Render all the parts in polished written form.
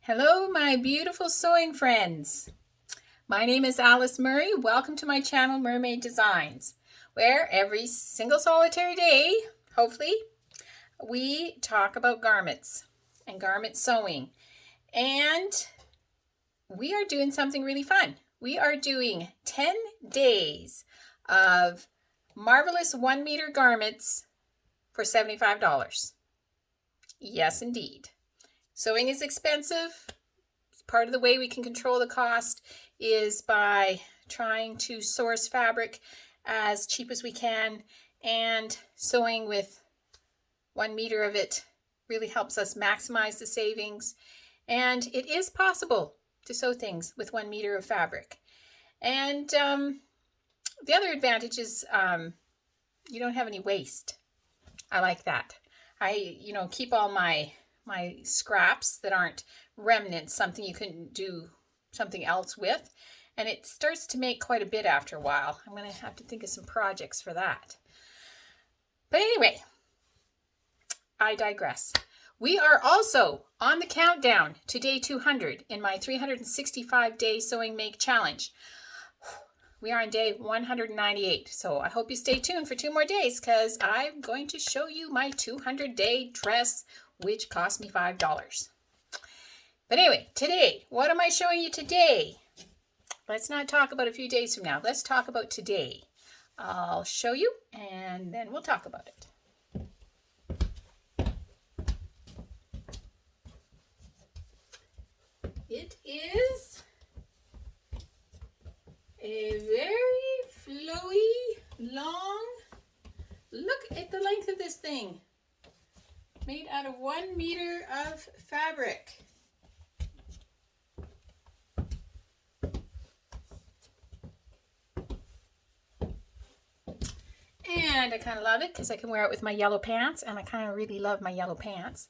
Hello, my beautiful sewing friends. My name is Alice Murray. Welcome to my channel, Murrmade Designs, where every single solitary day, hopefully, we talk about garments and garment sewing. And we are doing something really fun. We are doing 10 days of marvelous 1 meter garments for $75. Yes, indeed. Sewing is expensive. Part of the way we can control the cost is by trying to source fabric as cheap as we can, and sewing with 1 meter of it really helps us maximize the savings. And it is possible to sew things with 1 meter of fabric. And the other advantage is you don't have any waste. I like that. I keep all my scraps that aren't remnants, something you can do something else with, and it starts to make quite a bit after a while. I'm going to have to think of some projects for that. But anyway, I digress. We are also on the countdown to day 200 in my 365-day sewing make challenge. We are on day 198, so I hope you stay tuned for 2 more days because I'm going to show you my 200-day dress, which cost me $5. But anyway, today, what am I showing you today? Let's not talk about a few days from now. Let's talk about today. I'll show you and then we'll talk about it. It is a very flowy, long, look at the length of this thing. Made out of 1 meter of fabric. And I kind of love it because I can wear it with my yellow pants, and I kind of really love my yellow pants.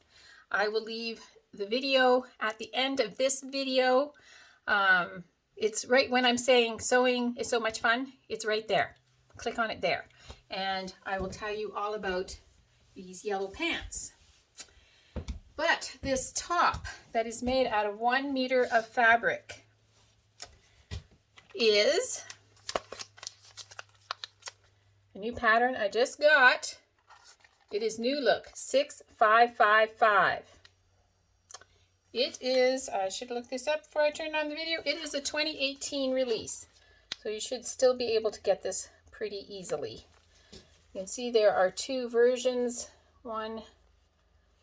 I will leave the video at the end of this video. It's right when I'm saying sewing is so much fun. It's right there. Click on it there. And I will tell you all about these yellow pants. But this top that is made out of 1 meter of fabric is a new pattern I just got. It is NewLook 6555. It is, I should look this up before I turn on the video. It is a 2018 release. So you should still be able to get this pretty easily. You can see there are 2 versions. One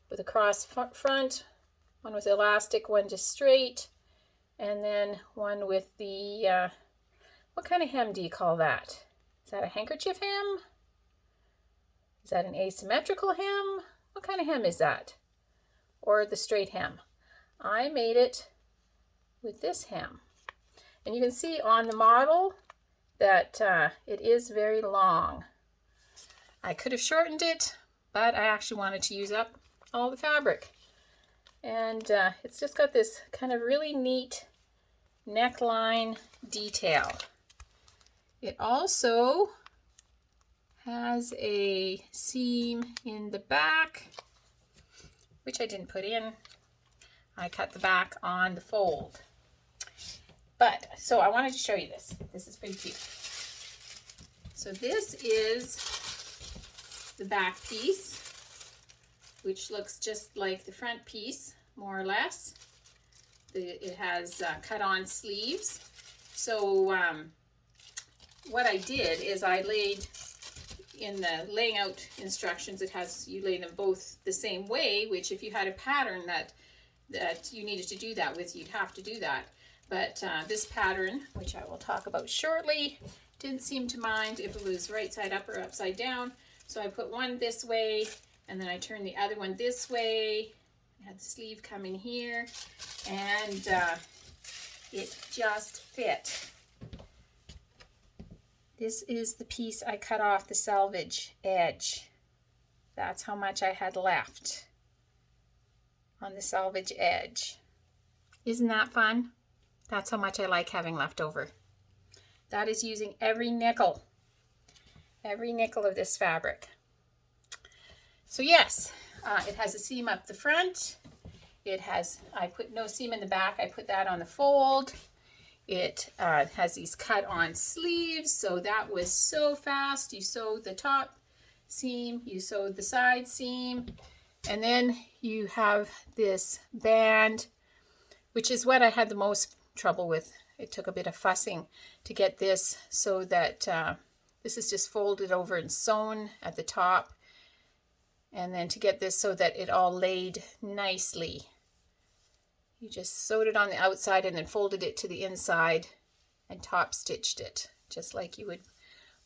with a cross front, one with elastic, one just straight, and then one with the, what kind of hem do you call that? Is that a handkerchief hem? Is that an asymmetrical hem? What kind of hem is that? Or the straight hem? I made it with this hem. And you can see on the model that it is very long. I could have shortened it, but I actually wanted to use up all the fabric. And it's just got this kind of really neat neckline detail. It also has a seam in the back, which I didn't put in. I cut the back on the fold. But, so I wanted to show you this. This is pretty cute. So this is the back piece, which looks just like the front piece, more or less. It has cut-on sleeves. So what I did is I laid in the laying out instructions, you lay them both the same way, which if you had a pattern that you needed to do that with, you'd have to do that. But this pattern, which I will talk about shortly, didn't seem to mind if it was right side up or upside down. So I put one this way, and then I turned the other one this way. I had the sleeve come in here, and it just fit. This is the piece I cut off the selvage edge. That's how much I had left on the selvage edge. Isn't that fun? That's how much I like having left over. That is using every nickel of this fabric. So yes, it has a seam up the front, It has, I put no seam in the back. I put that on the fold. It has these cut on sleeves, so that was so fast. You sewed the top seam, you sewed the side seam, and then you have this band, which is what I had the most trouble with. It took a bit of fussing to get this so that this is just folded over and sewn at the top, and then to get this so that it all laid nicely. You just sewed it on the outside and then folded it to the inside and top stitched it, just like you would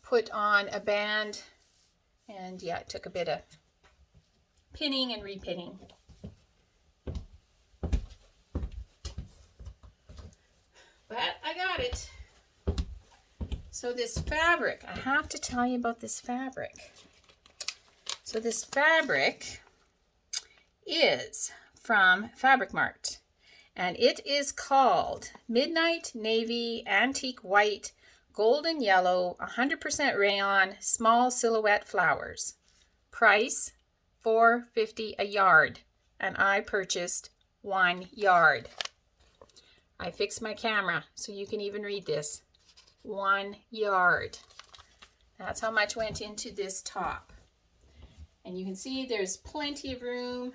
put on a band. And yeah, it took a bit of pinning and repinning. But I got it. So this fabric, I have to tell you about this fabric. So this fabric is from Fabric Mart. And it is called Midnight Navy Antique White Golden Yellow 100% Rayon Small Silhouette Flowers. Price $4.50 a yard. And I purchased 1 yard. I fixed my camera so you can even read this. 1 yard. That's how much went into this top. And you can see there's plenty of room.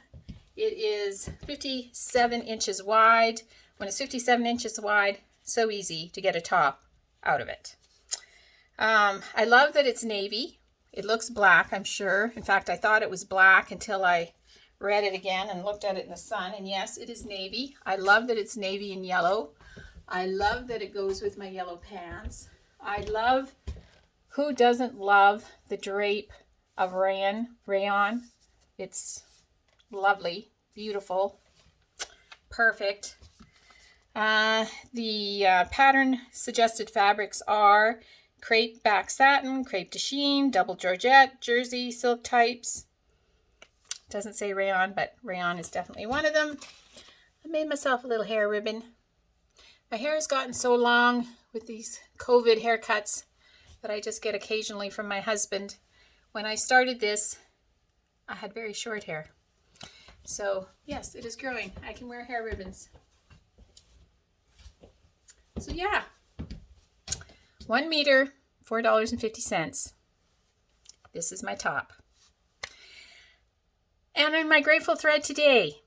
It is 57 inches wide. When it's 57 inches wide, so easy to get a top out of it. I love that it's navy. It looks black, I'm sure. In fact, I thought it was black until I read it again and looked at it in the sun. And yes, it is navy. I love that it's navy and yellow. I love that it goes with my yellow pants. I love, who doesn't love the drape of rayon? It's lovely, beautiful, perfect. The pattern suggested fabrics are crepe back satin, crepe de chine, double georgette, jersey, silk types. Doesn't say rayon, but rayon is definitely one of them. I made myself a little hair ribbon. My hair has gotten so long with these COVID haircuts that I just get occasionally from my husband. When I started this, I had very short hair. So yes, it is growing. I can wear hair ribbons. So yeah, 1 meter, $4.50. This is my top. And in my grateful thread today,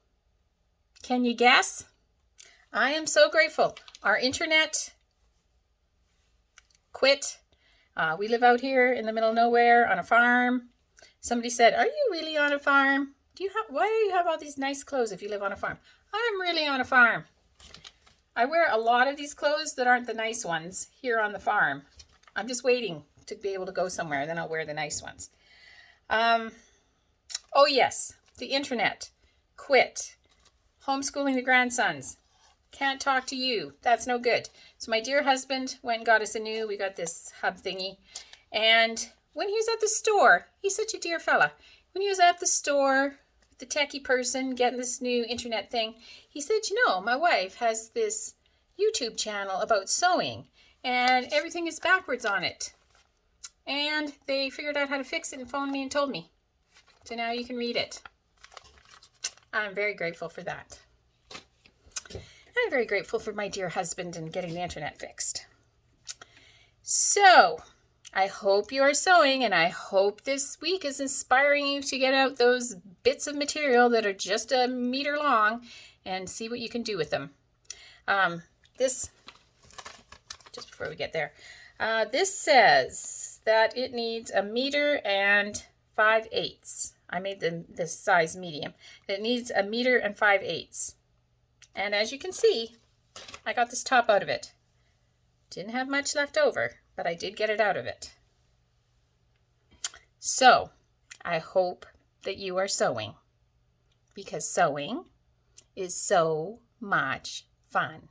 can you guess? I am so grateful. Our internet quit. We live out here in the middle of nowhere on a farm. Somebody said, "Are you really on a farm? Why do you have all these nice clothes if you live on a farm?" I'm really on a farm. I wear a lot of these clothes that aren't the nice ones here on the farm. I'm just waiting to be able to go somewhere, then I'll wear the nice ones. Oh yes, the internet quit. Homeschooling the grandsons. Can't talk to you. That's no good. So my dear husband went and got us we got this hub thingy. And when he was at the store, he's such a dear fella. When he was at the store, the techie person getting this new internet thing, he said, "You know, my wife has this YouTube channel about sewing and everything is backwards on it." And they figured out how to fix it and phoned me and told me. So now you can read it. I'm very grateful for that. I'm very grateful for my dear husband and getting the internet fixed. So I hope you are sewing, and I hope this week is inspiring you to get out those bits of material that are just a meter long and see what you can do with them. Just before we get there, this says that it needs 1 meter and 5/8. I made this size medium. It needs 1 meter and 5/8. And as you can see, I got this top out of it. Didn't have much left over, but I did get it out of it. So I hope that you are sewing, because sewing is so much fun.